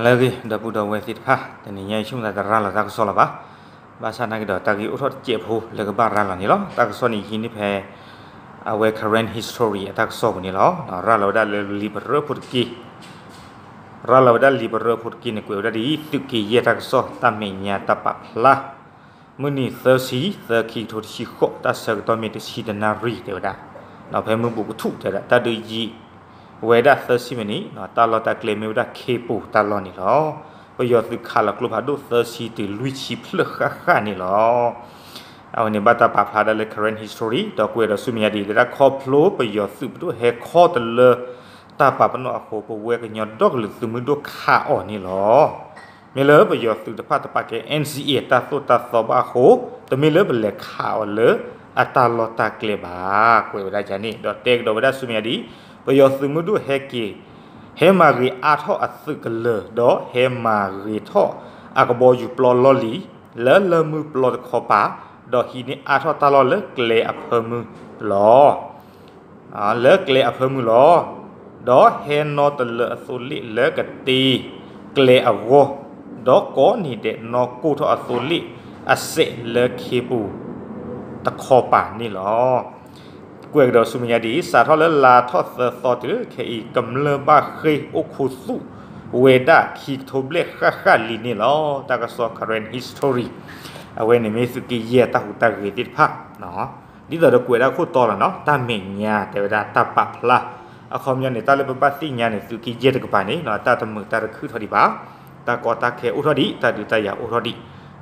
lagi dah budak wesit ha dan ini cuma tak rala tak solat bah bahasa nak dah tak urut cepu lega barang ni loh tak so ni ini pe our current history tak so ni loh rala dah liberal putki rala dah liberal putki ni kuih dah di tuki ye tak so tamenya tapak lah muni tersi terki tu si kok tak serta mesti si denari tu dah nak pe membuku tu dah tak ada jiเวดาเซอร์ซิมันนี่ตาลอตาเกลเมวดาเคปูตาลอนี่หรอประโยชน์คือขาลักลูกพาดูเซอร์ซิติลุยชิพเลือกข้านี่หรอเอาเนี่ยบัตรปาพาดาเล current history ดอกเวดาสุมียดีเลยนะข้อพลูประโยชน์สืบดูเฮข้อตะเลตาปาปนอโคปเวกันยอดดอกหรือสืบมือดูขาอ่อนนี่หรอไม่เลยประโยชน์สืบตะพาตะปาเก NCA ตาโซตาซอบาโคแต่ไม่เลยเป็นเลขาอ่อนเลยอัตาลอตาเกลบากเวดาจานี่ดอกเต็กดอกเวดาสุมียดีประโยชน์สมมุติเฮกีเฮมารีอาทออัศกเลดอเฮมารีทออากบอยู่ปลอลลีแล้วเลมือปลอคอปาดอฮีนี่อาทอตลอดเลเกลอเพมือลอเลเกลอเพมือลอดอเฮนอตเลอสุลิเลกตีเกลอโวดอกอนี่เดนอกูทออสุลิอเซเลเคปูตะคอปานี่ลอกวยดอสุมียดีสาทอเลลาทอเซซอตือเคอีกำเลบาเคโอคุสุเวดาคีโทเบลค่าลีนี่ลอตากะซอ current history เอาไว้ในเมสุกิเยตาหุตาเกติพะเนาะนี่ดอกวยดาโคตอละเนาะตาเมญญาแต่เวดาตาปะพละอะคอมยอนนี่ตาเลบปาสิญานี่สุกิเยตกะปานี่เนาะตาตะมึตาคือทอดิบาตากอตาเคอุทอดิตาดุตายาอุทอดิ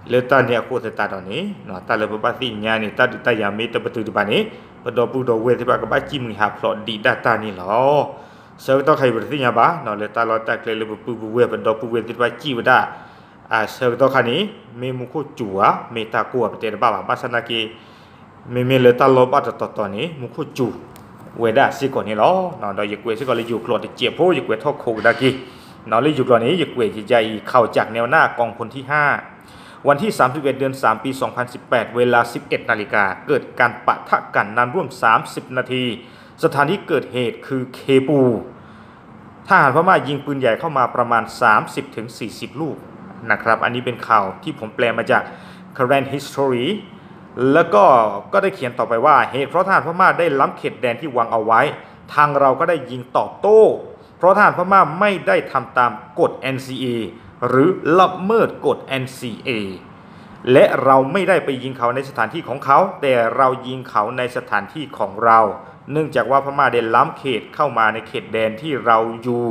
เลตาเนี่ยโคเซตาดอนี่เนาะตาเลบปาสิญานี่ตาดุตายาเมตะปะตุดิบานี่ปดอปูดอเวที่ปากบ้าจิมหาพลอดีดาตานี่หรอเสือต้องใครบริสุทธิ์ยาบ้าเนาะเลยตาลอตาเกลเลยปูเวปดอปูเวที่ปาจิวดาเสือต้องคันนี้เมมุโคจัวเมตากัวประเทศบ้าบ้าสนากีเมเลยตาลอบ้าต่อนี้มุโคจูเวดาสิก่อนนี่หรอเนาะดอยกเวสิก่อนเลยอยู่กลอดเจียบโพยกเวทอโคดากีเนาะเลยอยู่กลอดนี้ยกเวใหญ่เข้าจากแนวหน้ากองพลที่5วันที่31เดือน3ปี2018เวลา 11 นาฬิกาเกิดการปะทะกันนานร่วม30นาทีสถานที่เกิดเหตุคือเคปูทหารพม่ายิงปืนใหญ่เข้ามาประมาณ 30-40 ลูกนะครับอันนี้เป็นข่าวที่ผมแปลมาจาก current history แล้วก็ได้เขียนต่อไปว่าเหตุเพราะทหารพม่าได้ล้ำเขตแดนที่วางเอาไว้ทางเราก็ได้ยิงตอบโต้เพราะทหารพม่าไม่ได้ทำตามกฎ NCAหรือละเมิดกฎ NCA และเราไม่ได้ไปยิงเขาในสถานที่ของเขาแต่เรายิงเขาในสถานที่ของเราเนื่องจากว่าพม่าได้ล้ำเขตเข้ามาในเขตแดนที่เราอยู่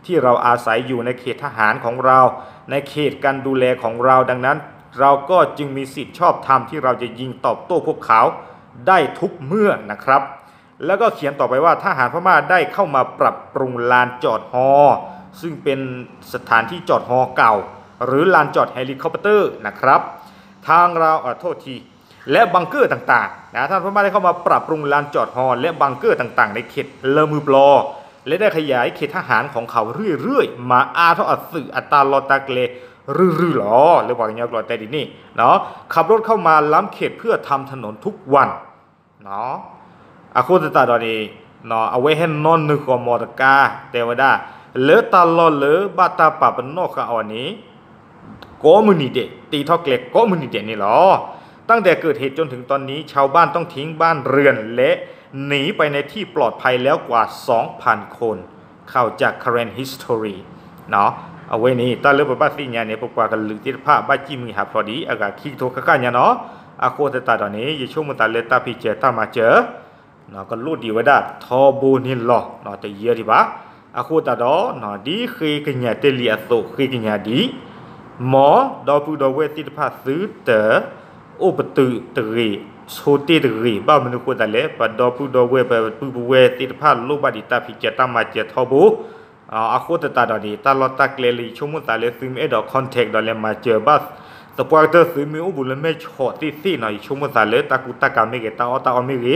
ที่เราอาศัยอยู่ในเขตทหารของเราในเขตการดูแลของเราดังนั้นเราก็จึงมีสิทธิชอบธรรมที่เราจะยิงตอบโต้พวกเขาได้ทุกเมื่อนะครับแล้วก็เขียนต่อไปว่าทหารพม่าได้เข้ามาปรับปรุงลานจอดฮอซึ่งเป็นสถานที่จอดฮอเก่าหรือลานจอดเฮลิคอปเตอร์นะครับทางเราโทษทีและบังเกอร์ต่างๆท่านพม่าได้เข้ามาปรับปรุงลานจอดฮอและบังเกอร์ต่างๆในเขตเลอมือปลอและได้ขยายเขตทหารของเขาเรื่อยๆมาอาทออัสึอัตาลอตาเกลรื่อๆหรอหรือว่าอย่างนี้กลอดแต่ดีนี่เนาะขับรถเข้ามาล้ำเขตเพื่อทำถนนทุกวันเนาะอาโคตตาดอนีเนาะเอาไว้ให้นอนนึกอมอตกาแต่ว่าได้เลตาลอเลบาตาปาปนอกอันนี้ก็มือนิเดตีทอกเล็กก็มือนิเดนี่หรอตั้งแต่เกิดเหตุจนถึงตอนนี้ชาวบ้านต้องทิ้งบ้านเรือนและหนีไปในที่ปลอดภัยแล้วกว่า 2,000 คนเข้าจาก current history เนาะเอาไว้นี่ตาเลือบบ้านสิญญาเนี่ยปกว่ากันลึกที่ภาพบ้านจิมีหาพอดีอากาศคิกโทกกันเนี่ยเนาะอาโคตตาตอนนี้ยิ่งช่วงมันตาเลตาพิเจตามาเจอเนาะก็รู้ดีว่าได้ทอบูนิลหรอเนาะแต่เยอะดีปะอาโคตาดอเนาะดีคือกันเนี่ยเตลียโตคือกันเนี่ยดีหมอดอปูดอเวติภาซื้อเตอโอปตุตรีโชติตรีบ้ามนุษย์ตาเล่ปดอปูดอเวปปูเวติภาลูกบาดิตาพิเจตามาเจทอบูอาโคตตาดอดีตาลอตาเกลลีชมุตาเลซึมเอดอคอนแทคดอเลมาเจอบัสสปอร์เตอร์ซึมิอุบุลเมชอติซี่หน่อยชมุตาเลตากุตากาเมเกตาอตาอเมเก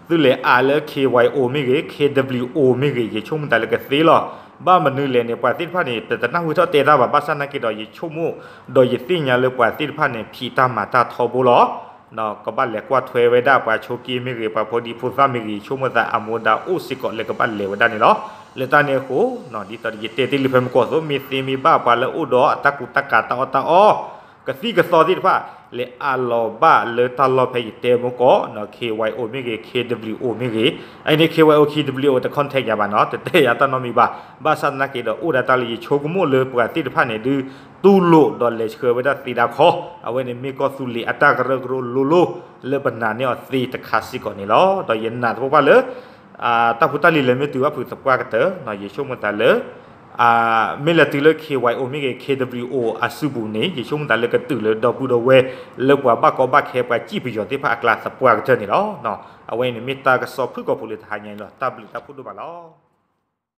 ซึ่งเลยอาเล KYO ไม่เก KWO ไม่เกยช่วงมันแต่ละกสีหรอบ้านมันนึกเลยเนี่ยปาติดพันเนี่ยแต่ตั้งหัวเท้าเตะแบบบ้านสันนักกีฬาอยู่ชั่วโมงโดยยึดสิ่งอย่างเลยปาติดพันเนี่ยพีตามาตาทอบุลอเนาะก็บ้านเล็กว่าถวยไว้ได้ปาโชกีไม่เกปาพอดีพูดว่าไม่เกชั่วโมงแต่อโมดาอุสิกอเลยก็บ้านเล็กว่าได้เนี่ยหรอ le ta ne ko no di ta di te li phem ko so mi ti mi ba pa le u do ta ku ta ka ta o ka si ka so di pa le a lo ba le ta lo phe te mo ko no KYO mi ge KWO mi ge ai ne KYO KWO ta contact ya ba no te ya ta no mi ba sa na ke do u da ta li cho ko mo le pa ti pa ne du tu lo do le che ba da ti da kho a we ne mi ko su li ata ka ro lo le ba na ne o si ta kha si ko ni lo do yen na to ba le taพุทธลีเลยไม่ตัวผู้สับว่ากันเตอหน่อยช่วงมันตาเลยไม่ละตัวเลย KYO ไม่เกี่ KWO อาสุบุนี่ช่วงมันตาเลยกันตัวเลยดอกบุดเวเลิกว่าบ้าก็บ้าแค่ไปจี้ไปย้อนที่พระอักลาสับว่ากันเตอนี่เนาะเอาไว้ในมิตรก็สอบเพื่อก็ผู้เลี้ยงทายไงเนาะตาบลิตาพูดดูบ้าเนาะ